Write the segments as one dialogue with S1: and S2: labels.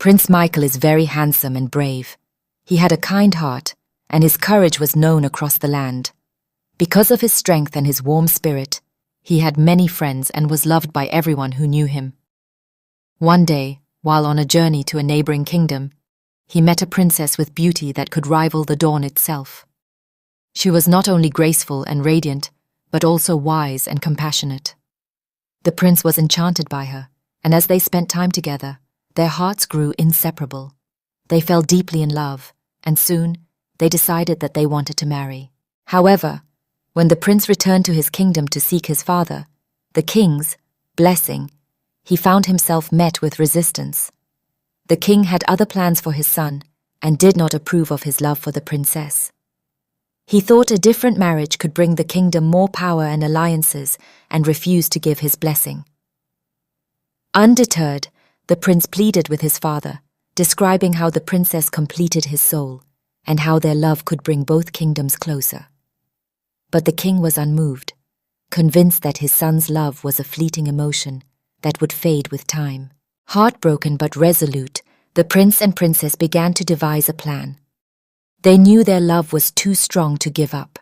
S1: Prince Michael is very handsome and brave. He had a kind heart, and his courage was known across the land. Because of his strength and his warm spirit, he had many friends and was loved by everyone who knew him. One day, while on a journey to a neighboring kingdom, he met a princess with beauty that could rival the dawn itself. She was not only graceful and radiant, but also wise and compassionate. The prince was enchanted by her, and as they spent time together, their hearts grew inseparable. They fell deeply in love, and soon they decided that they wanted to marry. However, when the prince returned to his kingdom to seek his father, the king's blessing, he found himself met with resistance. The king had other plans for his son and did not approve of his love for the princess. He thought a different marriage could bring the kingdom more power and alliances and refused to give his blessing. Undeterred, the prince pleaded with his father, describing how the princess completed his soul and how their love could bring both kingdoms closer. But the king was unmoved, convinced that his son's love was a fleeting emotion that would fade with time. Heartbroken but resolute, the prince and princess began to devise a plan. They knew their love was too strong to give up.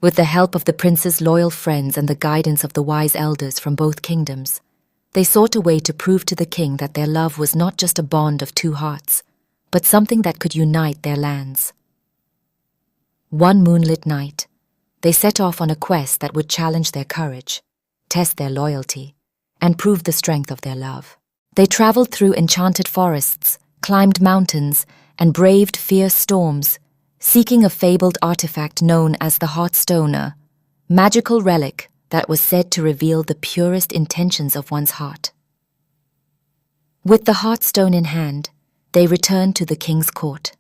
S1: With the help of the prince's loyal friends and the guidance of the wise elders from both kingdoms, they sought a way to prove to the king that their love was not just a bond of two hearts, but something that could unite their lands. One moonlit night, they set off on a quest that would challenge their courage, test their loyalty, and prove the strength of their love. They traveled through enchanted forests, climbed mountains, and braved fierce storms, seeking a fabled artifact known as the Heartstone, a magical relic that was said to reveal the purest intentions of one's heart. With the Heartstone in hand, they returned to the king's court.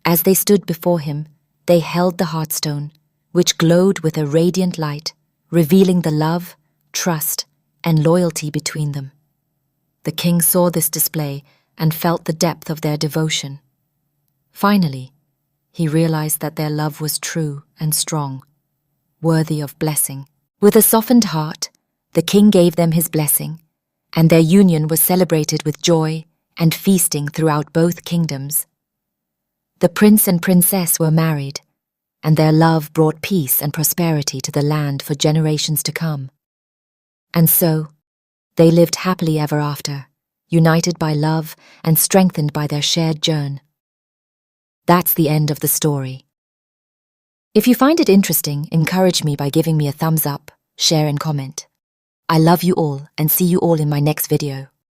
S1: As they stood before him, they held the Heartstone, which glowed with a radiant light, revealing the love, trust, and loyalty between them. The king saw this display and felt the depth of their devotion. Finally, he realized that their love was true and strong, worthy of blessing. With a softened heart, the king gave them his blessing, and their union was celebrated with joy and feasting throughout both kingdoms. The prince and princess were married, and their love brought peace and prosperity to the land for generations to come. And so, they lived happily ever after, united by love and strengthened by their shared journey. That's the end of the story. If you find it interesting, encourage me by giving me a thumbs up, share and comment. I love you all and see you all in my next video.